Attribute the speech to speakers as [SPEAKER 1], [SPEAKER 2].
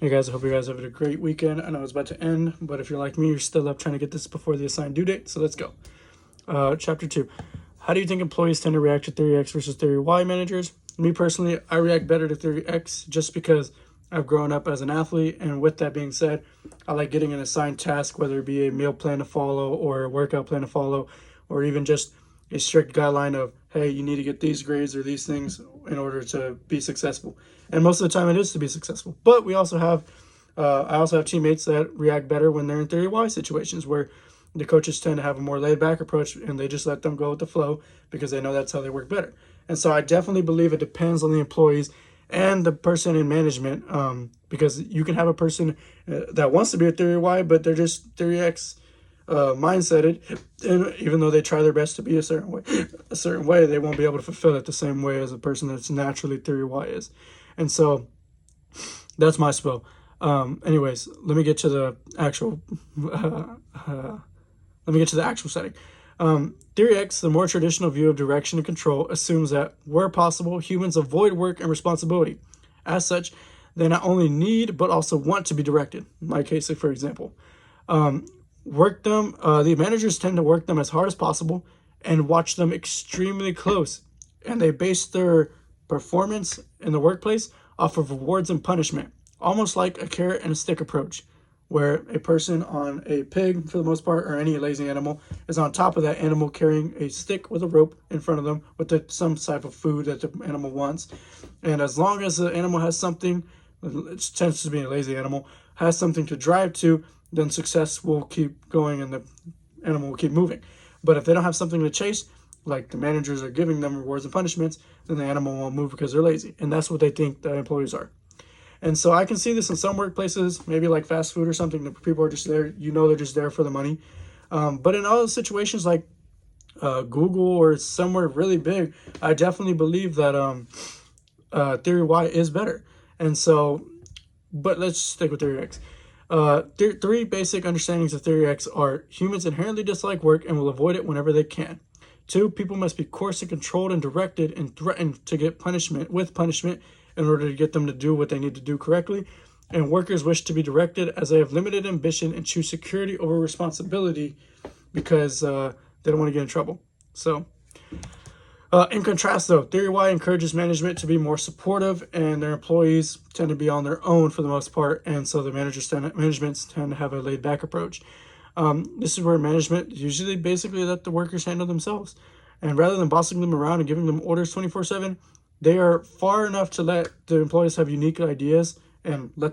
[SPEAKER 1] Hey guys, I hope you guys have a great weekend. I know it's about to end, but if you're like me, you're still up trying to get this before the assigned due date. So let's go. Chapter 2. How do you think employees tend to react to Theory X versus Theory Y managers? Me personally, I react better to Theory X just because I've grown up as an athlete. And with that being said, I like getting an assigned task, whether it be a meal plan to follow or a workout plan to follow, or even just a strict guideline of, hey, you need to get these grades or these things in order to be successful. And most of the time it is to be successful. But we also have, I also have teammates that react better when they're in Theory Y situations where the coaches tend to have a more laid back approach and they just let them go with the flow because they know that's how they work better. And so I definitely believe it depends on the employees and the person in management, because you can have a person that wants to be a Theory Y, but they're just Theory X mindseted, and even though they try their best to be a certain way, they won't be able to fulfill it the same way as a person that's naturally Theory Y is. And so that's my spill. Anyways, let me get to the actual setting. Theory X, the more traditional view of direction and control, assumes that where possible, humans avoid work and responsibility. As such, they not only need but also want to be directed. In my case, for example, the managers tend to work them as hard as possible and watch them extremely close, and they base their performance in the workplace off of rewards and punishment, almost like a carrot and a stick approach, where a person on a pig, for the most part, or any lazy animal, is on top of that animal carrying a stick with a rope in front of them with some type of food that the animal wants. And as long as the animal has something, it tends to be a lazy animal, has something to drive to, then success will keep going and the animal will keep moving. But if they don't have something to chase, like the managers are giving them rewards and punishments, then the animal won't move because they're lazy. And that's what they think the employees are. And so I can see this in some workplaces, maybe like fast food or something, that people are just there, they're just there for the money. But in other situations like Google or somewhere really big, I definitely believe that Theory Y is better. And so, but let's stick with Theory X. Three basic understandings of Theory X are: humans inherently dislike work and will avoid it whenever they can. 2, people must be coerced and controlled and directed and threatened to get punishment in order to get them to do what they need to do correctly. And workers wish to be directed as they have limited ambition and choose security over responsibility because they don't want to get in trouble. So, in contrast, though, Theory Y encourages management to be more supportive, and their employees tend to be on their own for the most part, and so the managements tend to have a laid-back approach. This is where management usually basically let the workers handle themselves, and rather than bossing them around and giving them orders 24/7, they are far enough to let the employees have unique ideas and let them